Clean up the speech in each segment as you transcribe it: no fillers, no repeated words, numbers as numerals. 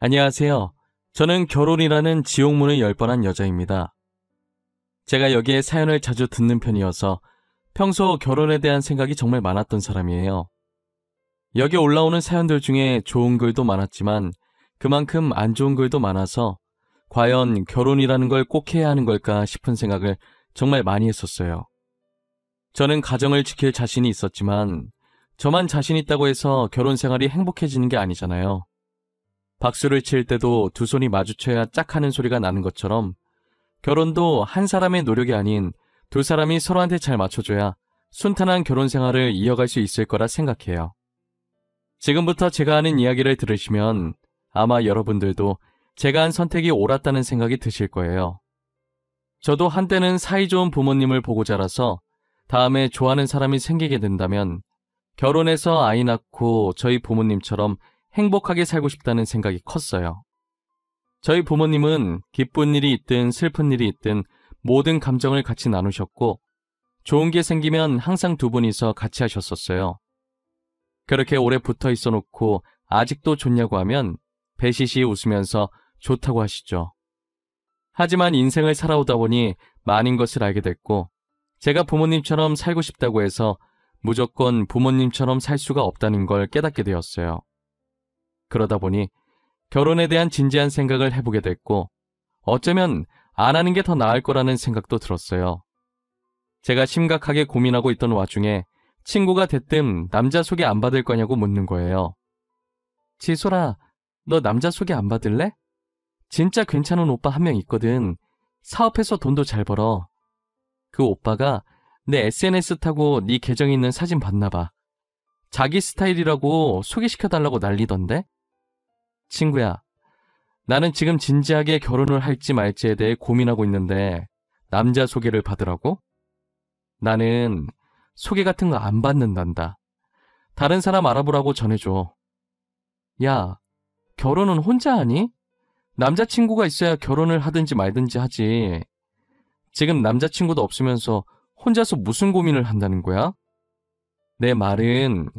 안녕하세요. 저는 결혼이라는 지옥문을 열 뻔한 여자입니다. 제가 여기에 사연을 자주 듣는 편이어서 평소 결혼에 대한 생각이 정말 많았던 사람이에요. 여기 올라오는 사연들 중에 좋은 글도 많았지만 그만큼 안 좋은 글도 많아서 과연 결혼이라는 걸 꼭 해야 하는 걸까 싶은 생각을 정말 많이 했었어요. 저는 가정을 지킬 자신이 있었지만 저만 자신 있다고 해서 결혼 생활이 행복해지는 게 아니잖아요. 박수를 칠 때도 두 손이 마주쳐야 짝 하는 소리가 나는 것처럼 결혼도 한 사람의 노력이 아닌 두 사람이 서로한테 잘 맞춰줘야 순탄한 결혼 생활을 이어갈 수 있을 거라 생각해요. 지금부터 제가 하는 이야기를 들으시면 아마 여러분들도 제가 한 선택이 옳았다는 생각이 드실 거예요. 저도 한때는 사이좋은 부모님을 보고 자라서 다음에 좋아하는 사람이 생기게 된다면 결혼해서 아이 낳고 저희 부모님처럼 행복하게 살고 싶다는 생각이 컸어요. 저희 부모님은 기쁜 일이 있든 슬픈 일이 있든 모든 감정을 같이 나누셨고 좋은 게 생기면 항상 두 분이서 같이 하셨었어요. 그렇게 오래 붙어 있어 놓고 아직도 좋냐고 하면 배시시 웃으면서 좋다고 하시죠. 하지만 인생을 살아오다 보니 많은 것을 알게 됐고 제가 부모님처럼 살고 싶다고 해서 무조건 부모님처럼 살 수가 없다는 걸 깨닫게 되었어요. 그러다 보니 결혼에 대한 진지한 생각을 해보게 됐고 어쩌면 안 하는 게 더 나을 거라는 생각도 들었어요. 제가 심각하게 고민하고 있던 와중에 친구가 대뜸 남자 소개 안 받을 거냐고 묻는 거예요. 지솔아, 너 남자 소개 안 받을래? 진짜 괜찮은 오빠 한 명 있거든. 사업해서 돈도 잘 벌어. 그 오빠가 내 SNS 타고 네 계정에 있는 사진 봤나 봐. 자기 스타일이라고 소개시켜달라고 난리던데? 친구야, 나는 지금 진지하게 결혼을 할지 말지에 대해 고민하고 있는데 남자 소개를 받으라고? 나는 소개 같은 거 안 받는단다. 다른 사람 알아보라고 전해줘. 야, 결혼은 혼자 하니? 남자친구가 있어야 결혼을 하든지 말든지 하지. 지금 남자친구도 없으면서 혼자서 무슨 고민을 한다는 거야? 내 말은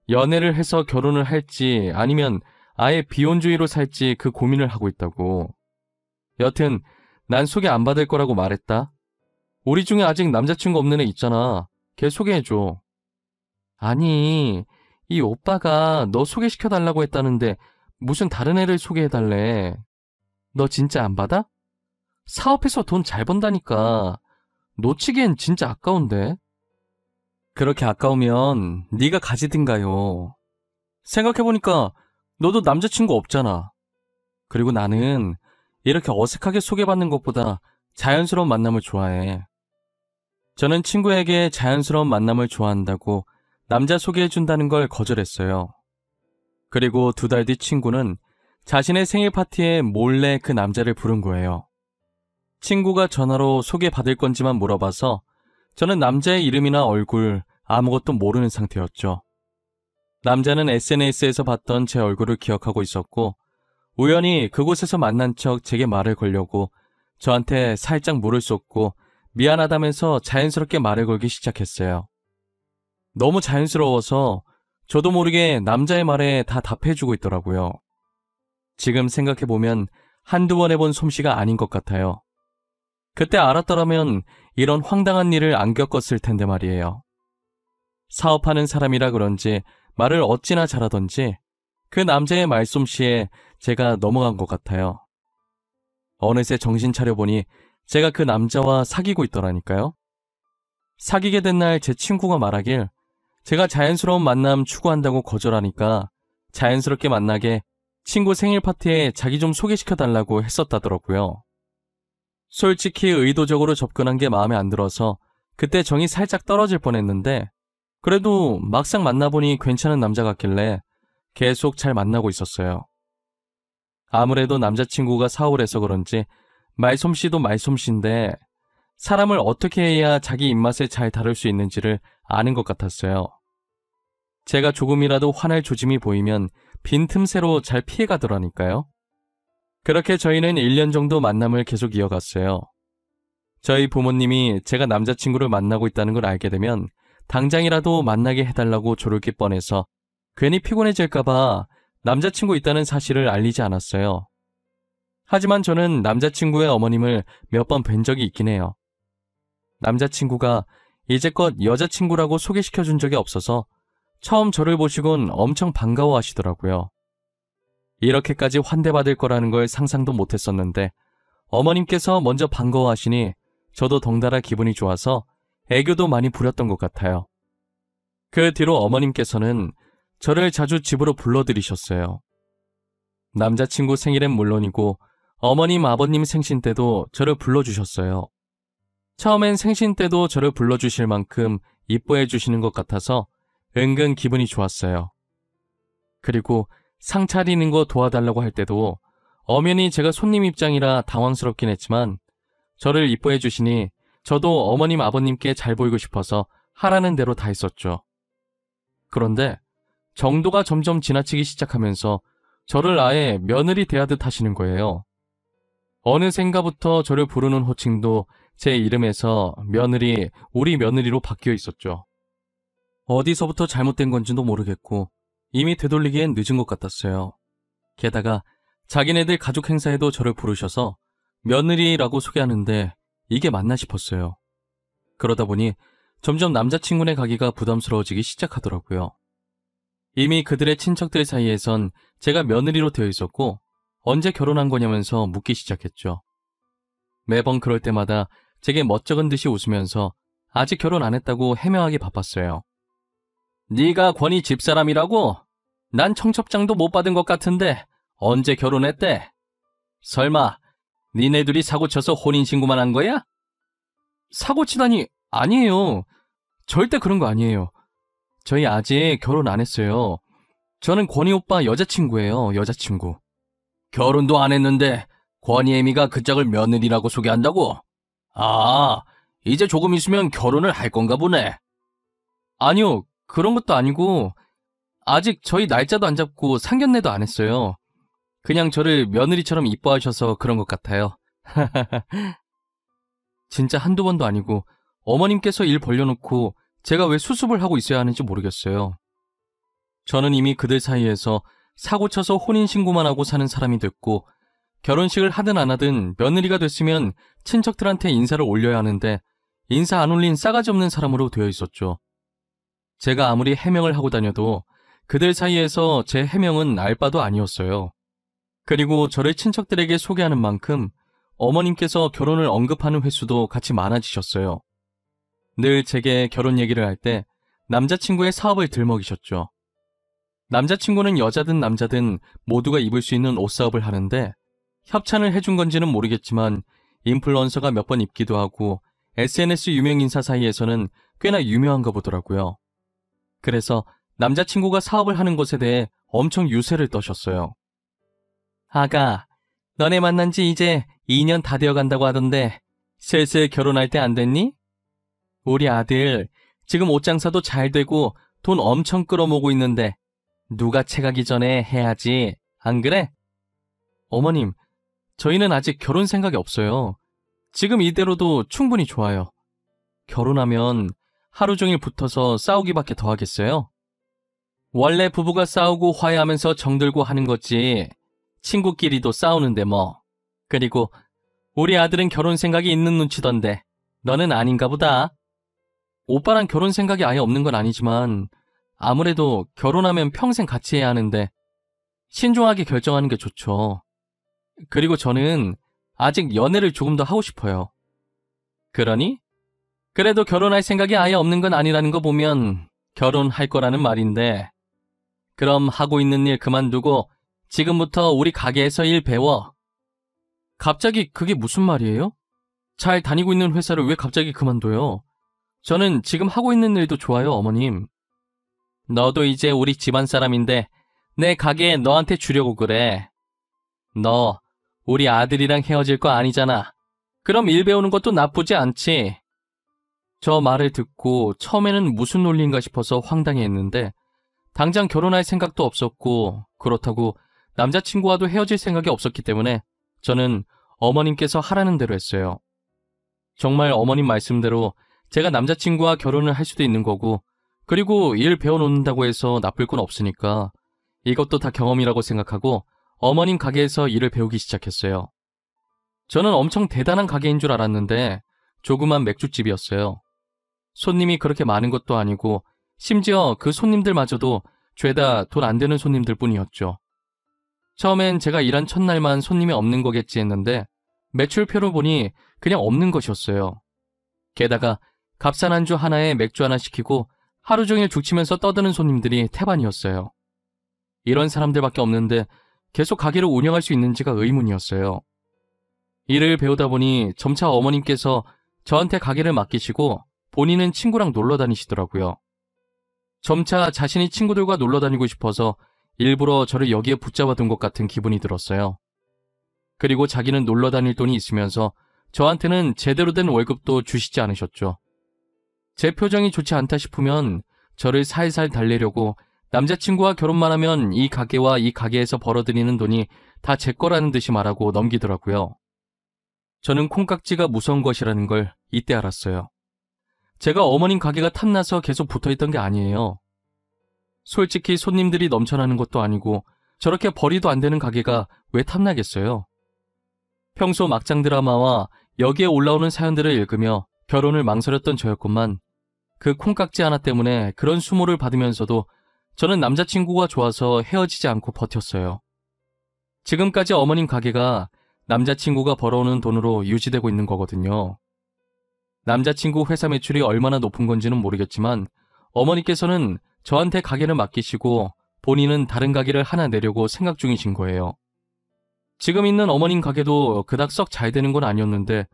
연애를 해서 결혼을 할지 아니면 아예 비혼주의로 살지 그 고민을 하고 있다고. 여튼 난 소개 안 받을 거라고 말했다. 우리 중에 아직 남자친구 없는 애 있잖아. 걔 소개해줘. 아니, 이 오빠가 너 소개시켜달라고 했다는데 무슨 다른 애를 소개해달래. 너 진짜 안 받아? 사업해서 돈 잘 번다니까. 놓치기엔 진짜 아까운데. 그렇게 아까우면 네가 가지든가요. 생각해보니까 너도 남자친구 없잖아. 그리고 나는 이렇게 어색하게 소개받는 것보다 자연스러운 만남을 좋아해. 저는 친구에게 자연스러운 만남을 좋아한다고 남자 소개해준다는 걸 거절했어요. 그리고 2달 뒤 친구는 자신의 생일 파티에 몰래 그 남자를 부른 거예요. 친구가 전화로 소개받을 건지만 물어봐서 저는 남자의 이름이나 얼굴 아무것도 모르는 상태였죠. 남자는 SNS에서 봤던 제 얼굴을 기억하고 있었고 우연히 그곳에서 만난 척 제게 말을 걸려고 저한테 살짝 물을 쏟고 미안하다면서 자연스럽게 말을 걸기 시작했어요. 너무 자연스러워서 저도 모르게 남자의 말에 다 답해주고 있더라고요. 지금 생각해보면 한두 번 해본 솜씨가 아닌 것 같아요. 그때 알았더라면 이런 황당한 일을 안 겪었을 텐데 말이에요. 사업하는 사람이라 그런지 말을 어찌나 잘하던지 그 남자의 말솜씨에 제가 넘어간 것 같아요. 어느새 정신 차려보니 제가 그 남자와 사귀고 있더라니까요. 사귀게 된 날 제 친구가 말하길 제가 자연스러운 만남 추구한다고 거절하니까 자연스럽게 만나게 친구 생일 파티에 자기 좀 소개시켜달라고 했었다더라고요. 솔직히 의도적으로 접근한 게 마음에 안 들어서 그때 정이 살짝 떨어질 뻔했는데 그래도 막상 만나보니 괜찮은 남자 같길래 계속 잘 만나고 있었어요. 아무래도 남자친구가 사업을 해서 그런지 말솜씨도 말솜씨인데 사람을 어떻게 해야 자기 입맛에 잘 다룰 수 있는지를 아는 것 같았어요. 제가 조금이라도 화날 조짐이 보이면 빈틈새로 잘 피해가더라니까요. 그렇게 저희는 1년 정도 만남을 계속 이어갔어요. 저희 부모님이 제가 남자친구를 만나고 있다는 걸 알게 되면 당장이라도 만나게 해달라고 조르기 뻔해서 괜히 피곤해질까봐 남자친구 있다는 사실을 알리지 않았어요. 하지만 저는 남자친구의 어머님을 몇 번 뵌 적이 있긴 해요. 남자친구가 이제껏 여자친구라고 소개시켜준 적이 없어서 처음 저를 보시곤 엄청 반가워하시더라고요. 이렇게까지 환대받을 거라는 걸 상상도 못했었는데 어머님께서 먼저 반가워하시니 저도 덩달아 기분이 좋아서 애교도 많이 부렸던 것 같아요. 그 뒤로 어머님께서는 저를 자주 집으로 불러들이셨어요. 남자친구 생일엔 물론이고 어머님, 아버님 생신 때도 저를 불러주셨어요. 처음엔 생신 때도 저를 불러주실 만큼 이뻐해 주시는 것 같아서 은근 기분이 좋았어요. 그리고 상 차리는 거 도와달라고 할 때도 엄연히 제가 손님 입장이라 당황스럽긴 했지만 저를 이뻐해 주시니 저도 어머님, 아버님께 잘 보이고 싶어서 하라는 대로 다 했었죠. 그런데 정도가 점점 지나치기 시작하면서 저를 아예 며느리 대하듯 하시는 거예요. 어느샌가부터 저를 부르는 호칭도 제 이름에서 며느리, 우리 며느리로 바뀌어 있었죠. 어디서부터 잘못된 건지도 모르겠고 이미 되돌리기엔 늦은 것 같았어요. 게다가 자기네들 가족 행사에도 저를 부르셔서 며느리라고 소개하는데 이게 맞나 싶었어요. 그러다 보니 점점 남자친구네 가기가 부담스러워지기 시작하더라고요. 이미 그들의 친척들 사이에선 제가 며느리로 되어 있었고 언제 결혼한 거냐면서 묻기 시작했죠. 매번 그럴 때마다 제게 멋쩍은 듯이 웃으면서 아직 결혼 안 했다고 해명하기 바빴어요. 네가 권희 집사람이라고? 난 청첩장도 못 받은 것 같은데 언제 결혼했대? 설마 니네 둘이 사고쳐서 혼인신고만 한 거야? 사고치다니 아니에요. 절대 그런 거 아니에요. 저희 아직 결혼 안 했어요. 저는 권희 오빠 여자친구예요. 여자친구. 결혼도 안 했는데 권희 애미가 그 짝을 며느리라고 소개한다고? 아, 이제 조금 있으면 결혼을 할 건가 보네. 아니요, 그런 것도 아니고 아직 저희 날짜도 안 잡고 상견례도 안 했어요. 그냥 저를 며느리처럼 이뻐하셔서 그런 것 같아요. 진짜 한두 번도 아니고 어머님께서 일 벌려놓고 제가 왜 수습을 하고 있어야 하는지 모르겠어요. 저는 이미 그들 사이에서 사고쳐서 혼인신고만 하고 사는 사람이 됐고 결혼식을 하든 안 하든 며느리가 됐으면 친척들한테 인사를 올려야 하는데 인사 안 올린 싸가지 없는 사람으로 되어 있었죠. 제가 아무리 해명을 하고 다녀도 그들 사이에서 제 해명은 알 바도 아니었어요. 그리고 저를 친척들에게 소개하는 만큼 어머님께서 결혼을 언급하는 횟수도 같이 많아지셨어요. 늘 제게 결혼 얘기를 할 때 남자친구의 사업을 들먹이셨죠. 남자친구는 여자든 남자든 모두가 입을 수 있는 옷 사업을 하는데 협찬을 해준 건지는 모르겠지만 인플루언서가 몇 번 입기도 하고 SNS 유명 인사 사이에서는 꽤나 유명한가 보더라고요. 그래서 남자친구가 사업을 하는 것에 대해 엄청 유세를 떠셨어요. 아가, 너네 만난 지 이제 2년 다 되어 간다고 하던데 슬슬 결혼할 때 안 됐니? 우리 아들 지금 옷 장사도 잘 되고 돈 엄청 끌어모으고 있는데 누가 채가기 전에 해야지, 안 그래? 어머님, 저희는 아직 결혼 생각이 없어요. 지금 이대로도 충분히 좋아요. 결혼하면 하루 종일 붙어서 싸우기밖에 더 하겠어요? 원래 부부가 싸우고 화해하면서 정들고 하는 거지. 친구끼리도 싸우는데 뭐. 그리고 우리 아들은 결혼 생각이 있는 눈치던데 너는 아닌가 보다. 오빠랑 결혼 생각이 아예 없는 건 아니지만 아무래도 결혼하면 평생 같이 해야 하는데 신중하게 결정하는 게 좋죠. 그리고 저는 아직 연애를 조금 더 하고 싶어요. 그러니? 그래도 결혼할 생각이 아예 없는 건 아니라는 거 보면 결혼할 거라는 말인데 그럼 하고 있는 일 그만두고 지금부터 우리 가게에서 일 배워. 갑자기 그게 무슨 말이에요? 잘 다니고 있는 회사를 왜 갑자기 그만둬요? 저는 지금 하고 있는 일도 좋아요, 어머님. 너도 이제 우리 집안 사람인데 내 가게에 너한테 주려고 그래. 너 우리 아들이랑 헤어질 거 아니잖아. 그럼 일 배우는 것도 나쁘지 않지. 저 말을 듣고 처음에는 무슨 논리인가 싶어서 황당해했는데 당장 결혼할 생각도 없었고 그렇다고 남자친구와도 헤어질 생각이 없었기 때문에 저는 어머님께서 하라는 대로 했어요. 정말 어머님 말씀대로 제가 남자친구와 결혼을 할 수도 있는 거고 그리고 일 배워놓는다고 해서 나쁠 건 없으니까 이것도 다 경험이라고 생각하고 어머님 가게에서 일을 배우기 시작했어요. 저는 엄청 대단한 가게인 줄 알았는데 조그만 맥주집이었어요. 손님이 그렇게 많은 것도 아니고 심지어 그 손님들마저도 죄다 돈 안 되는 손님들 뿐이었죠. 처음엔 제가 일한 첫날만 손님이 없는 거겠지 했는데 매출표를 보니 그냥 없는 것이었어요. 게다가 값싼 안주 하나에 맥주 하나 시키고 하루 종일 죽치면서 떠드는 손님들이 태반이었어요. 이런 사람들밖에 없는데 계속 가게를 운영할 수 있는지가 의문이었어요. 일을 배우다 보니 점차 어머님께서 저한테 가게를 맡기시고 본인은 친구랑 놀러 다니시더라고요. 점차 자신이 친구들과 놀러 다니고 싶어서 일부러 저를 여기에 붙잡아둔 것 같은 기분이 들었어요. 그리고 자기는 놀러 다닐 돈이 있으면서 저한테는 제대로 된 월급도 주시지 않으셨죠. 제 표정이 좋지 않다 싶으면 저를 살살 달래려고 남자친구와 결혼만 하면 이 가게와 이 가게에서 벌어들이는 돈이 다 제 거라는 듯이 말하고 넘기더라고요. 저는 콩깍지가 무서운 것이라는 걸 이때 알았어요. 제가 어머님 가게가 탐나서 계속 붙어있던 게 아니에요. 솔직히 손님들이 넘쳐나는 것도 아니고 저렇게 벌이도 안 되는 가게가 왜 탐나겠어요? 평소 막장 드라마와 여기에 올라오는 사연들을 읽으며 결혼을 망설였던 저였건만 그 콩깍지 하나 때문에 그런 수모를 받으면서도 저는 남자친구가 좋아서 헤어지지 않고 버텼어요. 지금까지 어머님 가게가 남자친구가 벌어오는 돈으로 유지되고 있는 거거든요. 남자친구 회사 매출이 얼마나 높은 건지는 모르겠지만 어머니께서는 저한테 가게를 맡기시고 본인은 다른 가게를 하나 내려고 생각 중이신 거예요. 지금 있는 어머님 가게도 그닥 썩 잘 되는 건 아니었는데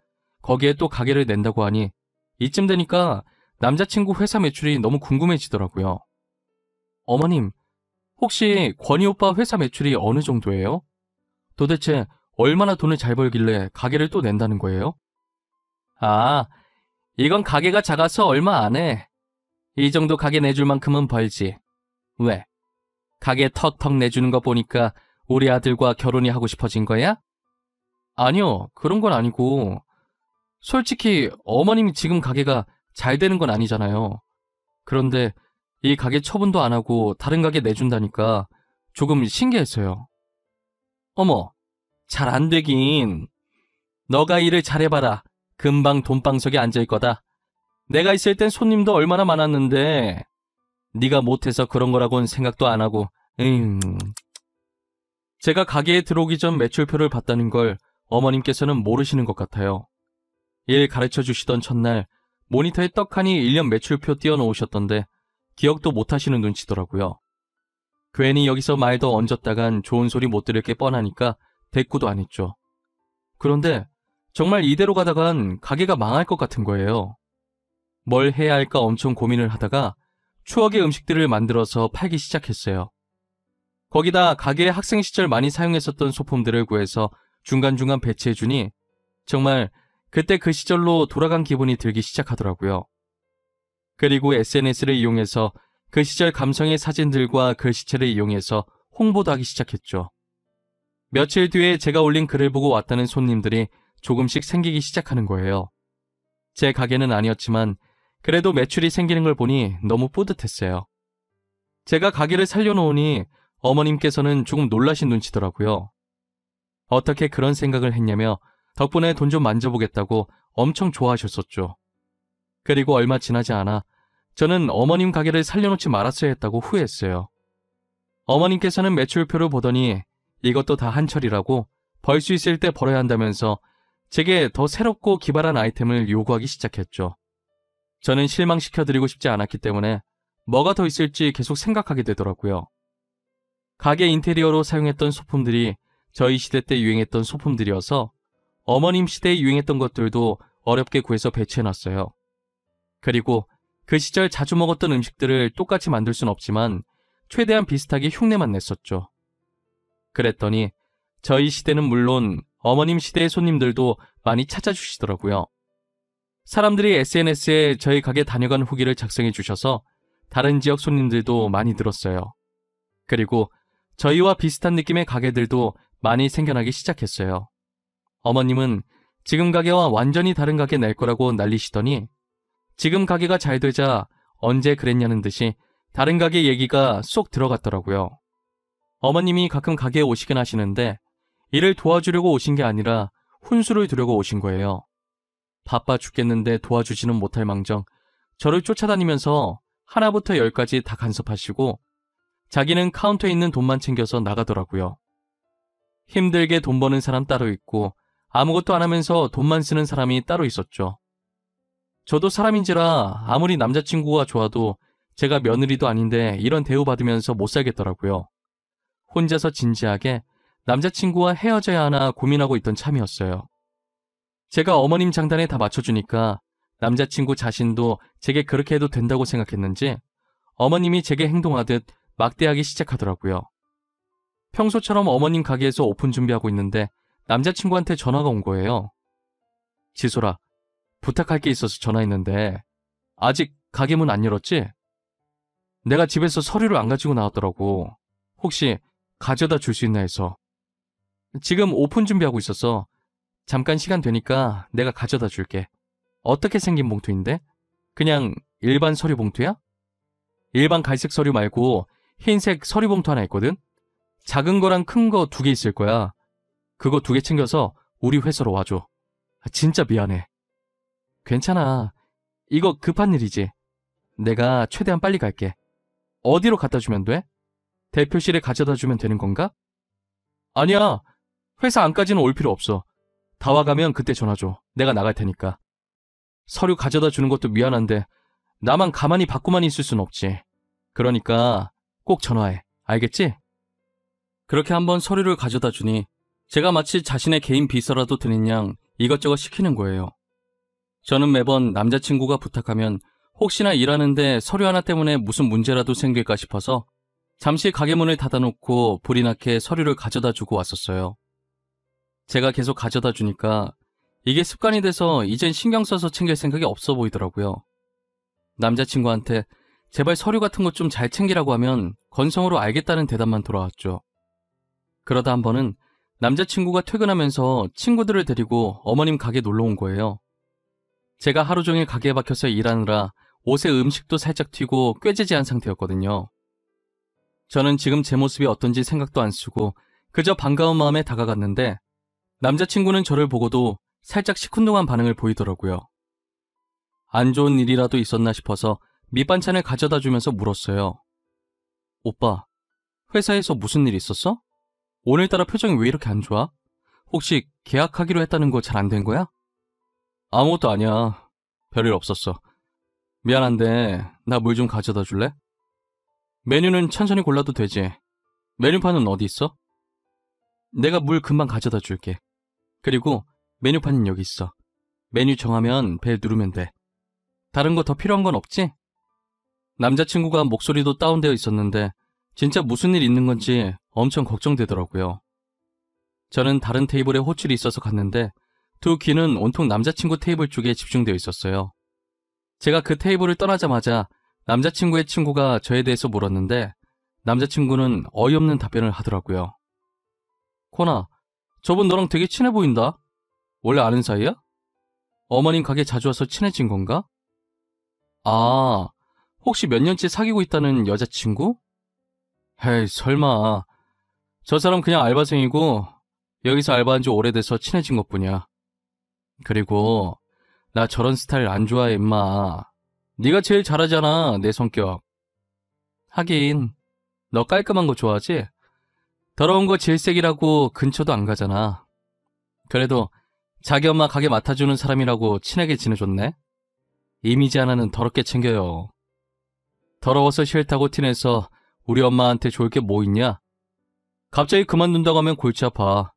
거기에 또 가게를 낸다고 하니 이쯤 되니까 남자친구 회사 매출이 너무 궁금해지더라고요. 어머님, 혹시 권희 오빠 회사 매출이 어느 정도예요? 도대체 얼마나 돈을 잘 벌길래 가게를 또 낸다는 거예요? 아, 이건 가게가 작아서 얼마 안 해. 이 정도 가게 내줄 만큼은 벌지. 왜? 가게 턱턱 내주는 거 보니까 우리 아들과 결혼이 하고 싶어진 거야? 아니요, 그런 건 아니고 솔직히 어머님이 지금 가게가 잘 되는 건 아니잖아요. 그런데 이 가게 처분도 안 하고 다른 가게 내준다니까 조금 신기했어요. 어머, 잘 안 되긴. 너가 일을 잘해봐라. 금방 돈방석에 앉을 거다. 내가 있을 땐 손님도 얼마나 많았는데 네가 못해서 그런 거라고는 생각도 안 하고. 제가 가게에 들어오기 전 매출표를 봤다는 걸 어머님께서는 모르시는 것 같아요. 일 가르쳐 주시던 첫날 모니터에 떡하니 1년 매출표 띄워놓으셨던데 기억도 못하시는 눈치더라고요. 괜히 여기서 말 더 얹었다간 좋은 소리 못 들을 게 뻔하니까 대꾸도 안 했죠. 그런데 정말 이대로 가다간 가게가 망할 것 같은 거예요. 뭘 해야 할까 엄청 고민을 하다가 추억의 음식들을 만들어서 팔기 시작했어요. 거기다 가게에 학생 시절 많이 사용했었던 소품들을 구해서 중간중간 배치해주니 정말 그때 그 시절로 돌아간 기분이 들기 시작하더라고요. 그리고 SNS를 이용해서 그 시절 감성의 사진들과 글씨체를 이용해서 홍보도 하기 시작했죠. 며칠 뒤에 제가 올린 글을 보고 왔다는 손님들이 조금씩 생기기 시작하는 거예요. 제 가게는 아니었지만 그래도 매출이 생기는 걸 보니 너무 뿌듯했어요. 제가 가게를 살려놓으니 어머님께서는 조금 놀라신 눈치더라고요. 어떻게 그런 생각을 했냐며 덕분에 돈 좀 만져보겠다고 엄청 좋아하셨었죠. 그리고 얼마 지나지 않아 저는 어머님 가게를 살려놓지 말았어야 했다고 후회했어요. 어머님께서는 매출표를 보더니 이것도 다 한철이라고 벌 수 있을 때 벌어야 한다면서 제게 더 새롭고 기발한 아이템을 요구하기 시작했죠. 저는 실망시켜드리고 싶지 않았기 때문에 뭐가 더 있을지 계속 생각하게 되더라고요. 가게 인테리어로 사용했던 소품들이 저희 시대 때 유행했던 소품들이어서 어머님 시대에 유행했던 것들도 어렵게 구해서 배치해놨어요. 그리고 그 시절 자주 먹었던 음식들을 똑같이 만들 순 없지만 최대한 비슷하게 흉내만 냈었죠. 그랬더니 저희 시대는 물론 어머님 시대의 손님들도 많이 찾아주시더라고요. 사람들이 SNS에 저희 가게 다녀간 후기를 작성해 주셔서 다른 지역 손님들도 많이 늘었어요. 그리고 저희와 비슷한 느낌의 가게들도 많이 생겨나기 시작했어요. 어머님은 지금 가게와 완전히 다른 가게 낼 거라고 난리시더니 지금 가게가 잘 되자 언제 그랬냐는 듯이 다른 가게 얘기가 쏙 들어갔더라고요. 어머님이 가끔 가게에 오시긴 하시는데 일을 도와주려고 오신 게 아니라 훈수를 두려고 오신 거예요. 바빠 죽겠는데 도와주지는 못할 망정 저를 쫓아다니면서 하나부터 열까지 다 간섭하시고 자기는 카운터에 있는 돈만 챙겨서 나가더라고요. 힘들게 돈 버는 사람 따로 있고 아무것도 안 하면서 돈만 쓰는 사람이 따로 있었죠. 저도 사람인지라 아무리 남자친구가 좋아도 제가 며느리도 아닌데 이런 대우받으면서 못 살겠더라고요. 혼자서 진지하게 남자친구와 헤어져야 하나 고민하고 있던 참이었어요. 제가 어머님 장단에 다 맞춰주니까 남자친구 자신도 제게 그렇게 해도 된다고 생각했는지 어머님이 제게 행동하듯 막대하기 시작하더라고요. 평소처럼 어머님 가게에서 오픈 준비하고 있는데 남자친구한테 전화가 온 거예요. 지소라, 부탁할 게 있어서 전화했는데 아직 가게 문 안 열었지? 내가 집에서 서류를 안 가지고 나왔더라고. 혹시 가져다 줄 수 있나 해서. 지금 오픈 준비하고 있어서 잠깐 시간 되니까 내가 가져다 줄게. 어떻게 생긴 봉투인데? 그냥 일반 서류 봉투야? 일반 갈색 서류 말고 흰색 서류 봉투 하나 있거든? 작은 거랑 큰 거 2개 있을 거야. 그거 2개 챙겨서 우리 회사로 와줘. 진짜 미안해. 괜찮아. 이거 급한 일이지. 내가 최대한 빨리 갈게. 어디로 갖다 주면 돼? 대표실에 가져다 주면 되는 건가? 아니야. 회사 안까지는 올 필요 없어. 다 와가면 그때 전화 줘. 내가 나갈 테니까. 서류 가져다 주는 것도 미안한데 나만 가만히 받고만 있을 순 없지. 그러니까 꼭 전화해. 알겠지? 그렇게 한번 서류를 가져다 주니 제가 마치 자신의 개인 비서라도 되는 양 이것저것 시키는 거예요. 저는 매번 남자친구가 부탁하면 혹시나 일하는데 서류 하나 때문에 무슨 문제라도 생길까 싶어서 잠시 가게 문을 닫아놓고 불이 나게 서류를 가져다 주고 왔었어요. 제가 계속 가져다 주니까 이게 습관이 돼서 이젠 신경 써서 챙길 생각이 없어 보이더라고요. 남자친구한테 제발 서류 같은 것 좀 잘 챙기라고 하면 건성으로 알겠다는 대답만 돌아왔죠. 그러다 한 번은 남자친구가 퇴근하면서 친구들을 데리고 어머님 가게 놀러 온 거예요. 제가 하루 종일 가게에 박혀서 일하느라 옷에 음식도 살짝 튀고 꾀지지한 상태였거든요. 저는 지금 제 모습이 어떤지 생각도 안 쓰고 그저 반가운 마음에 다가갔는데 남자친구는 저를 보고도 살짝 시큰둥한 반응을 보이더라고요. 안 좋은 일이라도 있었나 싶어서 밑반찬을 가져다 주면서 물었어요. 오빠, 회사에서 무슨 일 있었어? 오늘따라 표정이 왜 이렇게 안 좋아? 혹시 계약하기로 했다는 거 잘 안 된 거야? 아무것도 아니야. 별일 없었어. 미안한데 나 물 좀 가져다 줄래? 메뉴는 천천히 골라도 되지. 메뉴판은 어디 있어? 내가 물 금방 가져다 줄게. 그리고 메뉴판은 여기 있어. 메뉴 정하면 벨 누르면 돼. 다른 거 더 필요한 건 없지? 남자친구가 목소리도 다운되어 있었는데 진짜 무슨 일 있는 건지 엄청 걱정되더라고요. 저는 다른 테이블에 호출이 있어서 갔는데 두 귀는 온통 남자친구 테이블 쪽에 집중되어 있었어요. 제가 그 테이블을 떠나자마자 남자친구의 친구가 저에 대해서 물었는데 남자친구는 어이없는 답변을 하더라고요. 코나, 저분 너랑 되게 친해 보인다. 원래 아는 사이야? 어머님 가게 자주 와서 친해진 건가? 아, 혹시 몇 년째 사귀고 있다는 여자친구? 에이, 설마. 저 사람 그냥 알바생이고 여기서 알바한 지 오래돼서 친해진 것뿐이야. 그리고 나 저런 스타일 안 좋아해, 임마. 네가 제일 잘하잖아, 내 성격. 하긴 너 깔끔한 거 좋아하지? 더러운 거 질색이라고 근처도 안 가잖아. 그래도 자기 엄마 가게 맡아주는 사람이라고 친하게 지내줬네. 이미지 하나는 더럽게 챙겨요. 더러워서 싫다고 티내서 우리 엄마한테 좋을 게 뭐 있냐? 갑자기 그만둔다고 하면 골치 아파.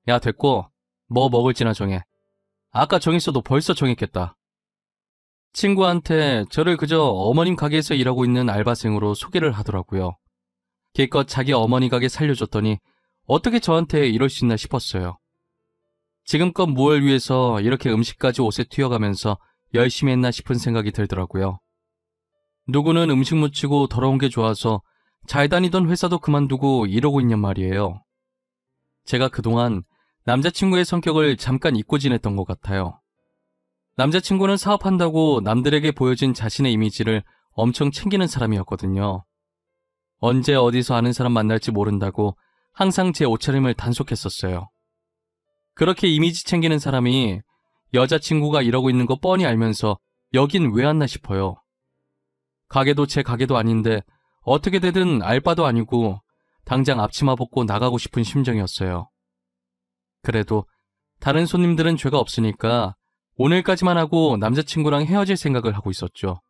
야, 됐고 뭐 먹을지나 정해. 아까 정했어도 벌써 정했겠다. 친구한테 저를 그저 어머님 가게에서 일하고 있는 알바생으로 소개를 하더라고요. 기껏 자기 어머니 가게 살려줬더니 어떻게 저한테 이럴 수 있나 싶었어요. 지금껏 뭘 위해서 이렇게 음식까지 옷에 튀어가면서 열심히 했나 싶은 생각이 들더라고요. 누구는 음식 묻히고 더러운 게 좋아서 잘 다니던 회사도 그만두고 이러고 있냔 말이에요. 제가 그동안 남자친구의 성격을 잠깐 잊고 지냈던 것 같아요. 남자친구는 사업한다고 남들에게 보여진 자신의 이미지를 엄청 챙기는 사람이었거든요. 언제 어디서 아는 사람 만날지 모른다고 항상 제 옷차림을 단속했었어요. 그렇게 이미지 챙기는 사람이 여자친구가 이러고 있는 거 뻔히 알면서 여긴 왜 왔나 싶어요. 가게도 제 가게도 아닌데 어떻게 되든 알바도 아니고 당장 앞치마 벗고 나가고 싶은 심정이었어요. 그래도 다른 손님들은 죄가 없으니까 오늘까지만 하고 남자친구랑 헤어질 생각을 하고 있었죠.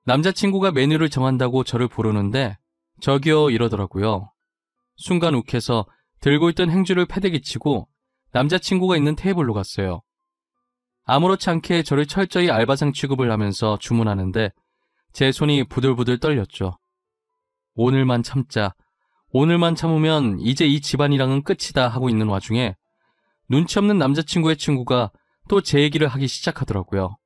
남자친구가 메뉴를 정한다고 저를 부르는데 저기요 이러더라고요. 순간 욱해서 들고 있던 행주를 패대기 치고 남자친구가 있는 테이블로 갔어요. 아무렇지 않게 저를 철저히 알바상 취급을 하면서 주문하는데 제 손이 부들부들 떨렸죠. 오늘만 참자. 오늘만 참으면 이제 이 집안이랑은 끝이다 하고 있는 와중에 눈치 없는 남자친구의 친구가 또 제 얘기를 하기 시작하더라고요.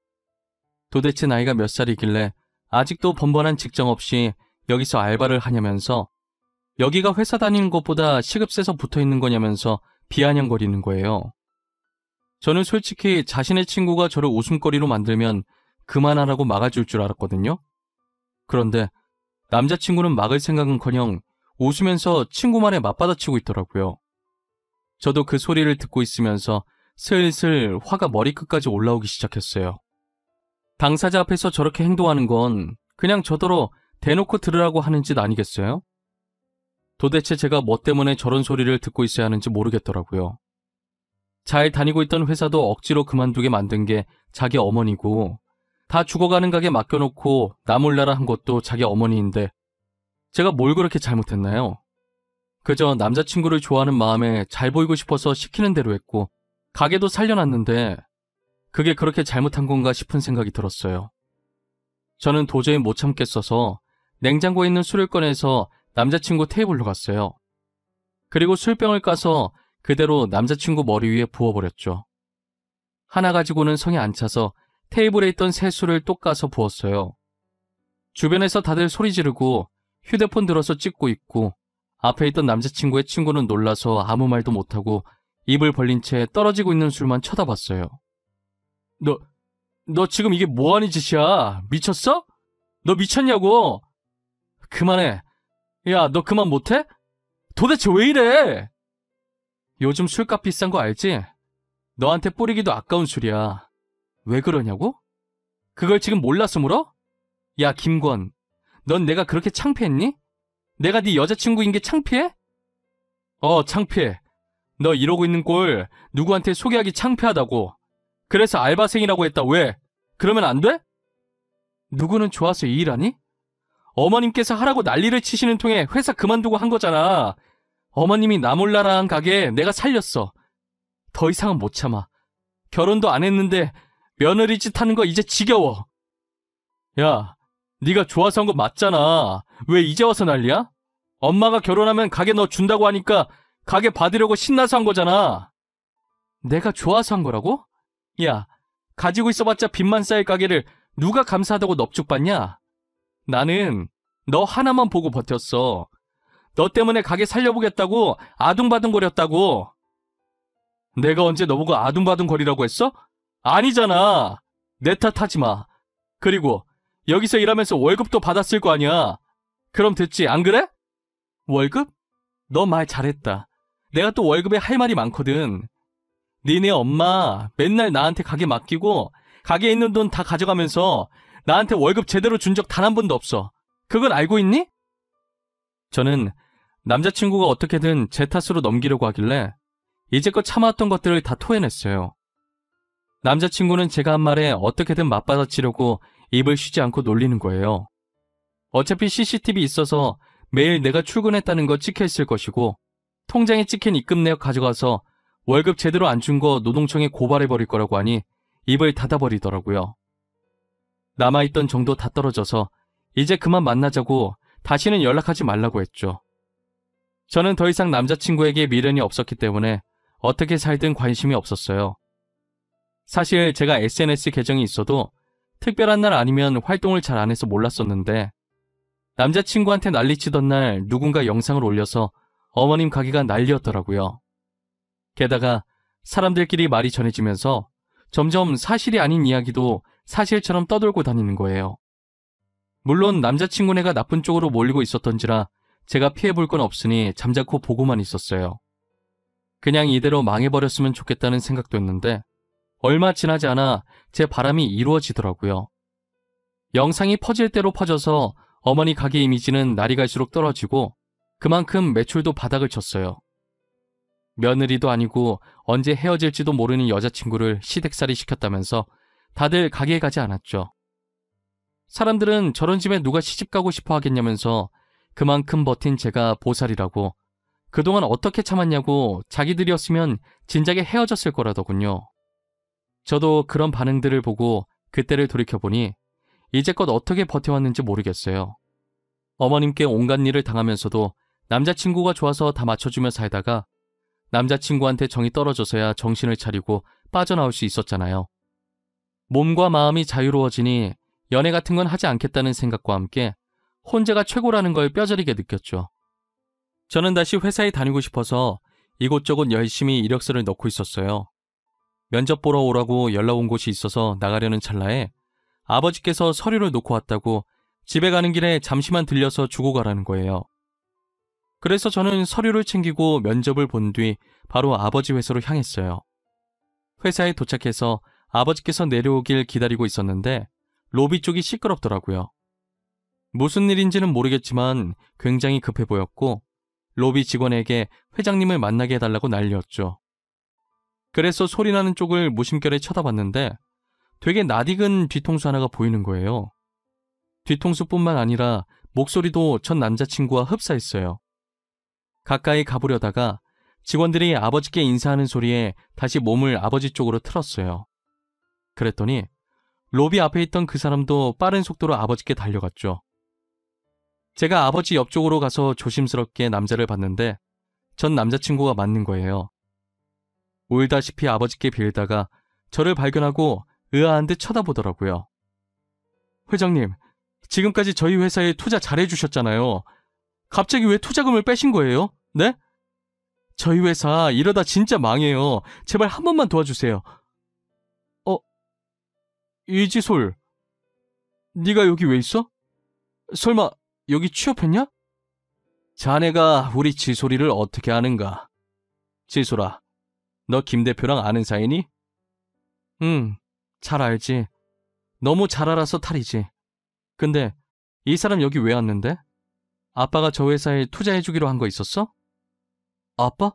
도대체 나이가 몇 살이길래 아직도 번번한 직장 없이 여기서 알바를 하냐면서 여기가 회사 다니는 것보다 시급 세서 붙어있는 거냐면서 비아냥거리는 거예요. 저는 솔직히 자신의 친구가 저를 웃음거리로 만들면 그만하라고 막아줄 줄 알았거든요. 그런데 남자친구는 막을 생각은커녕 웃으면서 친구 말에 맞받아치고 있더라고요. 저도 그 소리를 듣고 있으면서 슬슬 화가 머리끝까지 올라오기 시작했어요. 당사자 앞에서 저렇게 행동하는 건 그냥 저더러 대놓고 들으라고 하는 짓 아니겠어요? 도대체 제가 뭐 때문에 저런 소리를 듣고 있어야 하는지 모르겠더라고요. 잘 다니고 있던 회사도 억지로 그만두게 만든 게 자기 어머니고 다 죽어가는 가게 맡겨놓고 나 몰라라 한 것도 자기 어머니인데 제가 뭘 그렇게 잘못했나요? 그저 남자친구를 좋아하는 마음에 잘 보이고 싶어서 시키는 대로 했고 가게도 살려놨는데 그게 그렇게 잘못한 건가 싶은 생각이 들었어요. 저는 도저히 못 참겠어서 냉장고에 있는 술을 꺼내서 남자친구 테이블로 갔어요. 그리고 술병을 까서 그대로 남자친구 머리 위에 부어버렸죠. 하나 가지고는 성에 안 차서 테이블에 있던 새 술을 또 까서 부었어요. 주변에서 다들 소리 지르고 휴대폰 들어서 찍고 있고 앞에 있던 남자친구의 친구는 놀라서 아무 말도 못하고 입을 벌린 채 떨어지고 있는 술만 쳐다봤어요. 너 지금 이게 뭐하는 짓이야? 미쳤어? 너 미쳤냐고? 그만해. 야, 너 그만 못해? 도대체 왜 이래? 요즘 술값 비싼 거 알지? 너한테 뿌리기도 아까운 술이야. 왜 그러냐고? 그걸 지금 몰라서 물어? 야, 김권. 넌 내가 그렇게 창피했니? 내가 네 여자친구인 게 창피해? 창피해. 너 이러고 있는 꼴 누구한테 소개하기 창피하다고. 그래서 알바생이라고 했다. 왜? 그러면 안 돼? 누구는 좋아서 이 일하니? 어머님께서 하라고 난리를 치시는 통에 회사 그만두고 한 거잖아. 어머님이 나 몰라라 한 가게 내가 살렸어. 더 이상은 못 참아. 결혼도 안 했는데 며느리 짓 하는 거 이제 지겨워. 야, 네가 좋아서 한 거 맞잖아. 왜 이제 와서 난리야? 엄마가 결혼하면 가게 너 준다고 하니까 가게 받으려고 신나서 한 거잖아. 내가 좋아서 한 거라고? 야, 가지고 있어봤자 빚만 쌓일 가게를 누가 감사하다고 넙죽받냐? 나는 너 하나만 보고 버텼어. 너 때문에 가게 살려보겠다고 아둥바둥거렸다고. 내가 언제 너보고 아둥바둥거리라고 했어? 아니잖아. 내 탓하지 마. 그리고 여기서 일하면서 월급도 받았을 거 아니야. 그럼 됐지, 안 그래? 월급? 너 말 잘했다. 내가 또 월급에 할 말이 많거든. 니네 엄마 맨날 나한테 가게 맡기고 가게에 있는 돈 다 가져가면서 나한테 월급 제대로 준 적 단 한 번도 없어. 그걸 알고 있니? 저는 남자친구가 어떻게든 제 탓으로 넘기려고 하길래 이제껏 참아왔던 것들을 다 토해냈어요. 남자친구는 제가 한 말에 어떻게든 맞받아치려고 입을 쉬지 않고 놀리는 거예요. 어차피 CCTV 있어서 매일 내가 출근했다는 거 찍혀있을 것이고 통장에 찍힌 입금 내역 가져가서 월급 제대로 안 준 거 노동청에 고발해버릴 거라고 하니 입을 닫아버리더라고요. 남아있던 정도 다 떨어져서 이제 그만 만나자고 다시는 연락하지 말라고 했죠. 저는 더 이상 남자친구에게 미련이 없었기 때문에 어떻게 살든 관심이 없었어요. 사실 제가 SNS 계정이 있어도 특별한 날 아니면 활동을 잘 안 해서 몰랐었는데 남자친구한테 난리치던 날 누군가 영상을 올려서 어머님 가게가 난리였더라고요. 게다가 사람들끼리 말이 전해지면서 점점 사실이 아닌 이야기도 사실처럼 떠돌고 다니는 거예요. 물론 남자친구네가 나쁜 쪽으로 몰리고 있었던지라 제가 피해볼 건 없으니 잠자코 보고만 있었어요. 그냥 이대로 망해버렸으면 좋겠다는 생각도 했는데 얼마 지나지 않아 제 바람이 이루어지더라고요. 영상이 퍼질 대로 퍼져서 어머니 가게 이미지는 날이 갈수록 떨어지고 그만큼 매출도 바닥을 쳤어요. 며느리도 아니고 언제 헤어질지도 모르는 여자친구를 시댁살이 시켰다면서 다들 가게에 가지 않았죠. 사람들은 저런 집에 누가 시집가고 싶어 하겠냐면서 그만큼 버틴 제가 보살이라고 그동안 어떻게 참았냐고 자기들이었으면 진작에 헤어졌을 거라더군요. 저도 그런 반응들을 보고 그때를 돌이켜보니 이제껏 어떻게 버텨왔는지 모르겠어요. 어머님께 온갖 일을 당하면서도 남자친구가 좋아서 다 맞춰주며 살다가 남자친구한테 정이 떨어져서야 정신을 차리고 빠져나올 수 있었잖아요. 몸과 마음이 자유로워지니 연애 같은 건 하지 않겠다는 생각과 함께 혼자가 최고라는 걸 뼈저리게 느꼈죠. 저는 다시 회사에 다니고 싶어서 이곳저곳 열심히 이력서를 넣고 있었어요. 면접 보러 오라고 연락 온 곳이 있어서 나가려는 찰나에 아버지께서 서류를 놓고 왔다고 집에 가는 길에 잠시만 들려서 주고 가라는 거예요. 그래서 저는 서류를 챙기고 면접을 본 뒤 바로 아버지 회사로 향했어요. 회사에 도착해서 아버지께서 내려오길 기다리고 있었는데 로비 쪽이 시끄럽더라고요. 무슨 일인지는 모르겠지만 굉장히 급해 보였고 로비 직원에게 회장님을 만나게 해달라고 난리였죠. 그래서 소리나는 쪽을 무심결에 쳐다봤는데 되게 낯익은 뒤통수 하나가 보이는 거예요. 뒤통수뿐만 아니라 목소리도 전 남자친구와 흡사했어요. 가까이 가보려다가 직원들이 아버지께 인사하는 소리에 다시 몸을 아버지 쪽으로 틀었어요. 그랬더니 로비 앞에 있던 그 사람도 빠른 속도로 아버지께 달려갔죠. 제가 아버지 옆쪽으로 가서 조심스럽게 남자를 봤는데 전 남자친구가 맞는 거예요. 울다시피 아버지께 빌다가 저를 발견하고 의아한 듯 쳐다보더라고요. 회장님, 지금까지 저희 회사에 투자 잘해주셨잖아요. 갑자기 왜 투자금을 빼신 거예요? 네? 저희 회사 이러다 진짜 망해요. 제발 한 번만 도와주세요. 이지솔, 네가 여기 왜 있어? 설마 여기 취업했냐? 자네가 우리 지솔이를 어떻게 아는가? 지솔아, 너 김 대표랑 아는 사이니? 응, 잘 알지. 너무 잘 알아서 탈이지. 근데 이 사람 여기 왜 왔는데? 아빠가 저 회사에 투자해주기로 한 거 있었어? 아빠?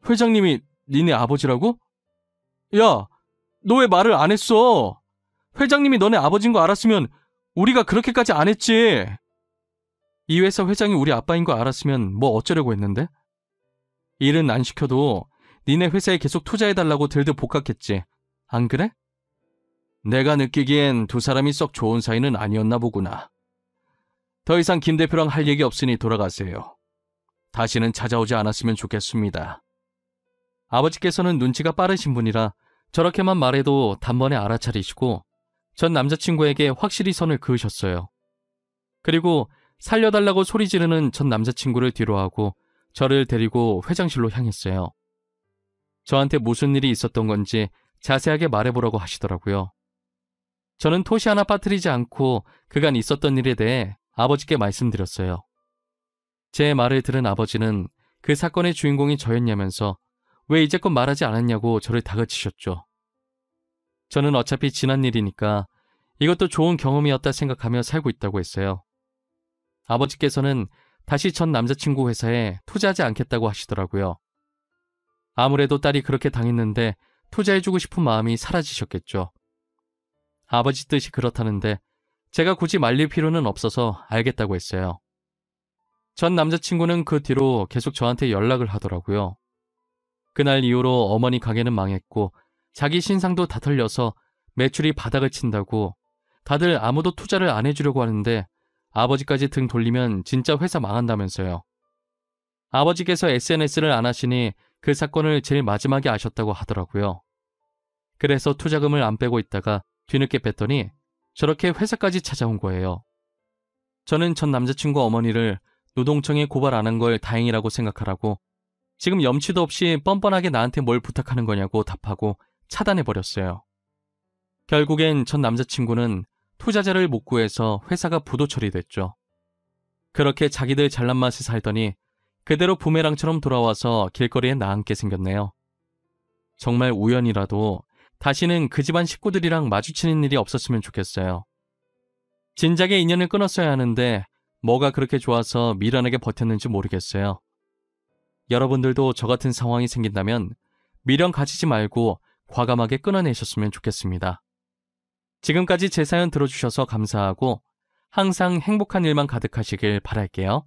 회장님이 니네 아버지라고? 야, 너 왜 말을 안 했어? 회장님이 너네 아버지인 거 알았으면 우리가 그렇게까지 안 했지. 이 회사 회장이 우리 아빠인 거 알았으면 뭐 어쩌려고 했는데? 일은 안 시켜도 니네 회사에 계속 투자해달라고 들들 볶았겠지. 안 그래? 내가 느끼기엔 두 사람이 썩 좋은 사이는 아니었나 보구나. 더 이상 김 대표랑 할 얘기 없으니 돌아가세요. 다시는 찾아오지 않았으면 좋겠습니다. 아버지께서는 눈치가 빠르신 분이라 저렇게만 말해도 단번에 알아차리시고 전 남자친구에게 확실히 선을 그으셨어요. 그리고 살려달라고 소리 지르는 전 남자친구를 뒤로하고 저를 데리고 회장실로 향했어요. 저한테 무슨 일이 있었던 건지 자세하게 말해보라고 하시더라고요. 저는 토시 하나 빠뜨리지 않고 그간 있었던 일에 대해 아버지께 말씀드렸어요. 제 말을 들은 아버지는 그 사건의 주인공이 저였냐면서 왜 이제껏 말하지 않았냐고 저를 다그치셨죠. 저는 어차피 지난 일이니까 이것도 좋은 경험이었다 생각하며 살고 있다고 했어요. 아버지께서는 다시 전 남자친구 회사에 투자하지 않겠다고 하시더라고요. 아무래도 딸이 그렇게 당했는데 투자해주고 싶은 마음이 사라지셨겠죠. 아버지 뜻이 그렇다는데 제가 굳이 말릴 필요는 없어서 알겠다고 했어요. 전 남자친구는 그 뒤로 계속 저한테 연락을 하더라고요. 그날 이후로 어머니 가게는 망했고 자기 신상도 다 털려서 매출이 바닥을 친다고 다들 아무도 투자를 안 해주려고 하는데 아버지까지 등 돌리면 진짜 회사 망한다면서요. 아버지께서 SNS를 안 하시니 그 사건을 제일 마지막에 아셨다고 하더라고요. 그래서 투자금을 안 빼고 있다가 뒤늦게 뺐더니 저렇게 회사까지 찾아온 거예요. 저는 전 남자친구 어머니를 노동청에 고발 안 한 걸 다행이라고 생각하라고 지금 염치도 없이 뻔뻔하게 나한테 뭘 부탁하는 거냐고 답하고 차단해버렸어요. 결국엔 전 남자친구는 투자자를 못 구해서 회사가 부도 처리됐죠. 그렇게 자기들 잘난 맛에 살더니 그대로 부메랑처럼 돌아와서 길거리에 나앉게 생겼네요. 정말 우연이라도 다시는 그 집안 식구들이랑 마주치는 일이 없었으면 좋겠어요. 진작에 인연을 끊었어야 하는데 뭐가 그렇게 좋아서 미련하게 버텼는지 모르겠어요. 여러분들도 저 같은 상황이 생긴다면 미련 가지지 말고 과감하게 끊어내셨으면 좋겠습니다. 지금까지 제 사연 들어주셔서 감사하고 항상 행복한 일만 가득하시길 바랄게요.